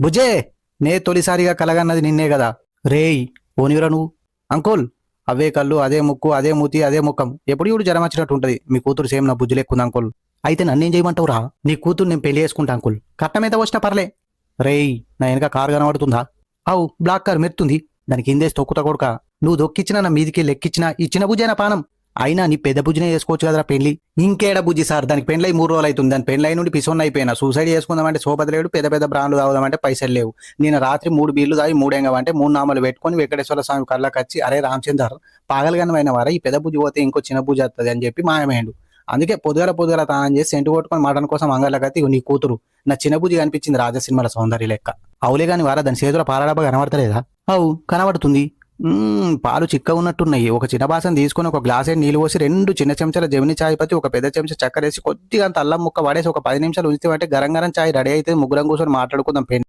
బుజ్జే, నే తొలిసారిగా కలగన్నది నిన్నే కదా. రేయ్ ఓనివరా నువ్వు. అంకుల్, అవే కళ్ళు, అదే ముక్కు, అదే మూతి, అదే ముఖం, ఎప్పుడు ఇప్పుడు జ్వరం వచ్చినట్టు ఉంటది. మీ కూతురు సేమ్ నా బుజ్జి లెక్కుంది అంకుల్. అయితే నన్నేం చేయమంటావురా? నీ కూతురు నేను పెళ్లి చేసుకుంటా అంకుల్, కట్నం ఎంత వచ్చినా పర్లే. రేయ్, నా వెనక కారు కనబడుతుందా? అవు బ్లాక్ కార్ మెరుతుంది, దానికి కిందేసి తొక్కుతా కొడుక. నువ్వు దొక్కిచ్చినా నా మీదికి లెక్కిచ్చినా ఇచ్చిన బుజ్జైన పానం. అయినా నీ పెద్ద బుజ్జినే చేసుకోవచ్చు కదరా పెళ్లి. ఇంకేడ బుజ్జి సార్, దానికి పెళ్లై 3 రోజులు అవుతుంది. దాని పెళ్లై నుండి పిసోన్ అయిపోయినా. సూసైడ్ చేసుకుందామంటే సోపతి పెద్ద పెద్ద బ్రాండ్లు తాగుదామంటే పైసలు లేవు. నేను రాత్రి 3 బీర్లు తాగి 3 మూడు నామాలు పెట్టుకొని వెంకటేశ్వర స్వామి కళ్ళకి వచ్చి, అరే రామచందర్, పాగలగనమైన వారా, ఈ పెద్ద బుజ్జి పోతే ఇంకో చిన్న బుజ్జి వస్తుంది అని చెప్పి మాయమేండు. అందుకే పొద్దుగల తానం చేసి సెంటు కొట్టుకొని మటన్ కోసం అంగళ్ళకత్తి నీ కూతురు నా చిన్న బుజ్జి కనిపించింది రాజ సినిమాల సౌందర్య లెక్క. అవులే గాని వారా, దాని చేతుల పాలడబ్బా కనబడతలేదా? అవు కనబడుతుంది. పాలు చిక్క ఉన్నట్టున్నాయి. ఒక చిన్న బాసం తీసుకుని ఒక గ్లాస్ నీళ్ళు పోసి 2 చిన్న చెంచాల జమిని చాయ్ పత్తి, ఒక పెద్ద చెంచా చక్కెర వేసి కొద్దిగా అంత అల్లం ముక్క వాడేసి ఒక 10 నిమిషాలు ఉంచితే అంటే గరం గరం చాయ్ రెడీ అయితే ముగ్గురం కూర్చొని మాట్లాడుకుందాం.